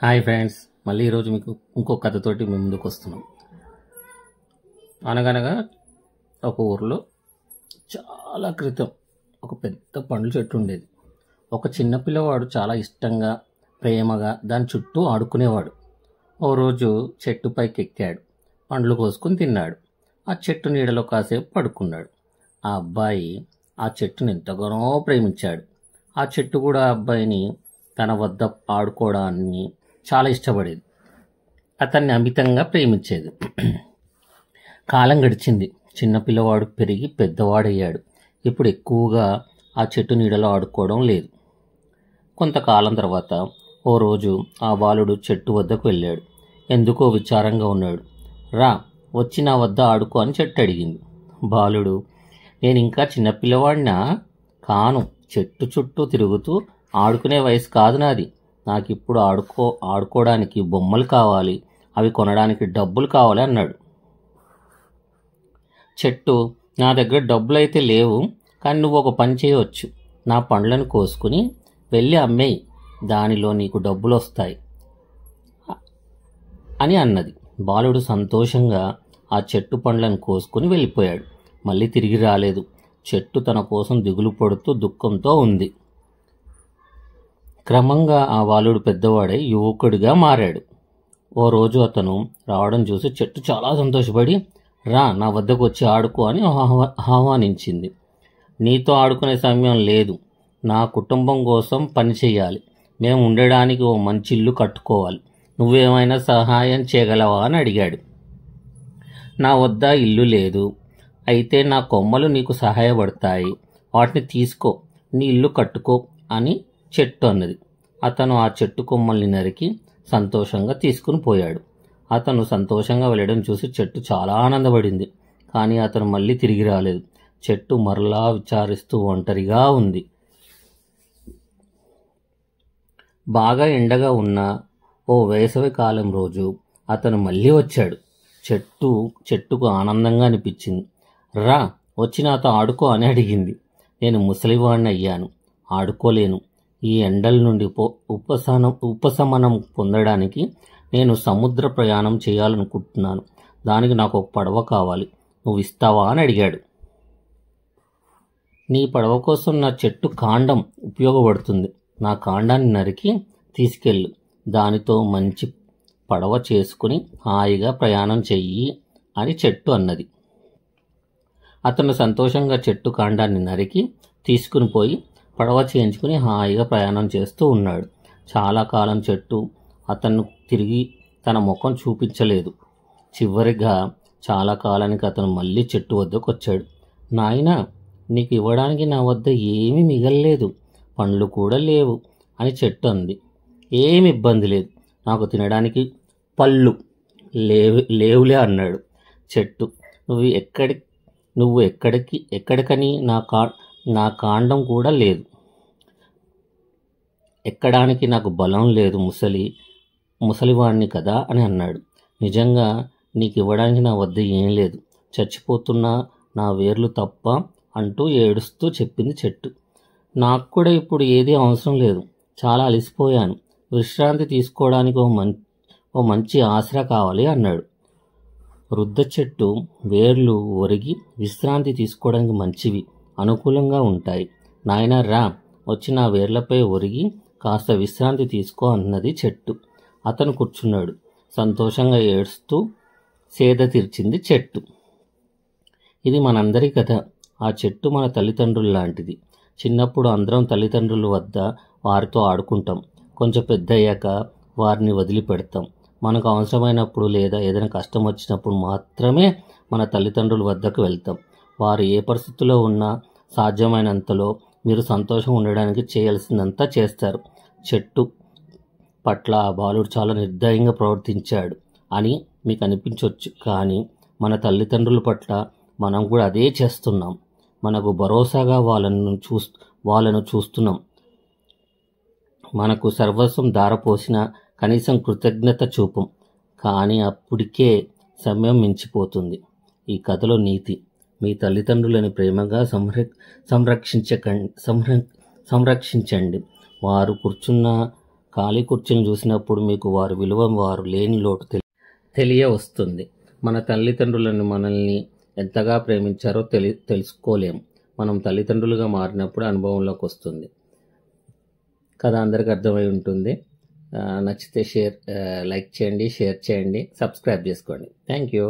Hi friends, మళ్ళీ ఈరోజు మీకు ఇంకో కథతోటి మేము ముందుకు వస్తున్నాం. అనగనగా ఒక ఊరిలో చాలా క్రితం ఒక పెద్ద పండ్ల చెట్టు ఉండేది. ఒక చిన్న పిల్లవాడు చాలా ఇష్టంగా ప్రేమగా దాని చుట్టూ ఆడుకునేవాడు. ఓ రోజు చెట్టు పైకి ఎక్కాడు, పండ్లు కోసుకుని తిన్నాడు. ఆ చెట్టు నీడలో కాసేపు పడుకున్నాడు. ఆ అబ్బాయి ఆ చెట్టుని ఎంతగానో ప్రేమించాడు. ఆ చెట్టు కూడా ఆ అబ్బాయిని తన వద్ద ఆడుకోవడాన్ని చాలా ఇష్టపడేది. అతన్ని అమితంగా ప్రేమించేది. కాలం గడిచింది. చిన్న పిల్లవాడు పెరిగి పెద్దవాడయ్యాడు. ఇప్పుడు ఎక్కువగా ఆ చెట్టు నీడలో ఆడుకోవడం లేదు. కొంతకాలం తర్వాత ఓ రోజు ఆ బాలుడు చెట్టు వద్దకు వెళ్ళాడు. ఎందుకో విచారంగా ఉన్నాడు. రా, వచ్చి నా వద్ద ఆడుకో అని చెట్టు అడిగింది. బాలుడు, నేను ఇంకా చిన్నపిల్లవాడినా? కాను, చెట్టు చుట్టూ తిరుగుతూ ఆడుకునే వయసు కాదు నాది. నాకిప్పుడు ఆడుకోవడానికి బొమ్మలు కావాలి, అవి కొనడానికి డబ్బులు కావాలి అన్నాడు. చెట్టు, నా దగ్గర డబ్బులు అయితే లేవు, కానీ నువ్వు ఒక పని చేయవచ్చు. నా పండ్లను కోసుకుని వెళ్ళి అమ్మేయి, దానిలో నీకు డబ్బులు వస్తాయి అని అన్నది. బాలుడు సంతోషంగా ఆ చెట్టు పండ్లను కోసుకుని వెళ్ళిపోయాడు. మళ్ళీ తిరిగి రాలేదు. చెట్టు తన కోసం దిగులు పడుతూ దుఃఖంతో ఉంది. క్రమంగా ఆ బాలుడు పెద్దవాడై యువకుడిగా మారాడు. ఓ రోజు అతను రావడం చూసి చెట్టు చాలా సంతోషపడి, రా, నా వద్దకు వచ్చి ఆడుకో అని ఆహ్వానించింది. నీతో ఆడుకునే సమయం లేదు. నా కుటుంబం కోసం పని చేయాలి. మేము ఉండడానికి ఓ మంచి ఇల్లు కట్టుకోవాలి. నువ్వేమైనా సహాయం చేయగలవా అని అడిగాడు. నా వద్ద ఇల్లు లేదు, అయితే నా కొమ్మలు నీకు సహాయపడతాయి. వాటిని తీసుకో, నీ ఇల్లు కట్టుకో అని చెట్టు అన్నది. అతను ఆ చెట్టు కొమ్మల్ని నరికి సంతోషంగా తీసుకుని పోయాడు. అతను సంతోషంగా వెళ్ళడం చూసి చెట్టు చాలా ఆనందపడింది. కానీ అతను మళ్ళీ తిరిగి రాలేదు. చెట్టు మరలా విచారిస్తూ ఒంటరిగా ఉంది. బాగా ఎండగా ఉన్న ఓ వేసవి కాలం రోజు అతను మళ్ళీ వచ్చాడు. చెట్టుకు ఆనందంగా అనిపించింది. రా, వచ్చి నాతో ఆడుకో అని అడిగింది. నేను ముసలివాణ్ణి అయ్యాను, ఆడుకోలేను. ఈ ఎండల నుండి ఉపశమనం పొందడానికి నేను సముద్ర ప్రయాణం చేయాలనుకుంటున్నాను. దానికి నాకు ఒక పడవ కావాలి. నువ్వు ఇస్తావా అని అడిగాడు. నీ పడవ కోసం నా చెట్టు కాండం ఉపయోగపడుతుంది. నా కాండాన్ని నరికి తీసుకెళ్ళు. దానితో మంచి పడవ చేసుకుని హాయిగా ప్రయాణం చెయ్యి అని చెట్టు అన్నది. అతను సంతోషంగా చెట్టు కాండాన్ని నరికి తీసుకుని పోయి పడవ చేయించుకుని హాయిగా ప్రయాణం చేస్తూ ఉన్నాడు. చాలా కాలం చెట్టు అతను తిరిగి తన ముఖం చూపించలేదు. చివరిగా చాలా కాలానికి అతను మళ్ళీ చెట్టు వద్దకు వచ్చాడు. నాయనా, నీకు ఇవ్వడానికి నా వద్ద ఏమీ మిగల్లేదు, పండ్లు కూడా లేవు అని చెట్టు అంది. ఏమి ఇబ్బంది లేదు, నాకు తినడానికి పళ్ళు లేవులే అన్నాడు చెట్టు. నువ్వు ఎక్కడికని నా కాండం కూడా లేదు. ఎక్కడానికి నాకు బలం లేదు, ముసలివాణ్ణి కదా అని అన్నాడు. నిజంగా నీకు ఇవ్వడానికి నా వద్ద ఏం లేదు, చచ్చిపోతున్నా నా వేర్లు తప్ప అంటూ ఏడుస్తూ చెప్పింది చెట్టు. నాకు కూడా ఇప్పుడు ఏదీ అవసరం లేదు, చాలా అలసిపోయాను. విశ్రాంతి తీసుకోవడానికి ఓ మంచి ఆసరా కావాలి అన్నాడు. వృద్ధ చెట్టు వేర్లు ఒరిగి విశ్రాంతి తీసుకోవడానికి మంచివి, అనుకూలంగా ఉంటాయి. నాయనా, రా, వచ్చి నా వేర్లపై ఒరిగి కాస్త విశ్రాంతి తీసుకో అన్నది చెట్టు. అతను కూర్చున్నాడు. సంతోషంగా ఏడుస్తూ సేద తీర్చింది చెట్టు. ఇది మనందరి కథ. ఆ చెట్టు మన తల్లిదండ్రులు లాంటిది. చిన్నప్పుడు అందరం తల్లిదండ్రుల వద్ద వారితో ఆడుకుంటాం. కొంచెం పెద్ద అయ్యాక వారిని వదిలిపెడతాం. మనకు అవసరమైనప్పుడు లేదా ఏదైనా కష్టం వచ్చినప్పుడు మాత్రమే మన తల్లిదండ్రుల వద్దకు వెళ్తాం. వారు ఏ పరిస్థితుల్లో ఉన్నా సాధ్యమైనంతలో మీరు సంతోషం ఉండడానికి చేయాల్సిందంతా చేస్తారు. చెట్టు పట్ల ఆ బాలుడు చాలా నిర్దయంగా ప్రవర్తించాడు అని మీకు అనిపించవచ్చు, కానీ మన తల్లిదండ్రుల పట్ల మనం కూడా అదే చేస్తున్నాం. మనకు భరోసాగా వాళ్ళను చూస్తున్నాం. మనకు సర్వస్వం ధారపోసిన కనీసం కృతజ్ఞత చూపం, కానీ అప్పటికే సమయం మించిపోతుంది. ఈ కథలో నీతి: మీ తల్లిదండ్రులను ప్రేమగా సంరక్షించండి. వారు కూర్చున్న ఖాళీ కుర్చీని చూసినప్పుడు మీకు వారి విలువ, వారు లేని లోటు తెలియవస్తుంది. మన తల్లిదండ్రులను మనల్ని ఎంతగా ప్రేమించారో తెలుసుకోలేం. మనం తల్లిదండ్రులుగా మారినప్పుడు అనుభవంలోకి వస్తుంది. కథ అందరికీ అర్థమై ఉంటుంది. నచ్చితే లైక్ చేయండి, షేర్ చేయండి, సబ్స్క్రైబ్ చేసుకోండి. Thank you.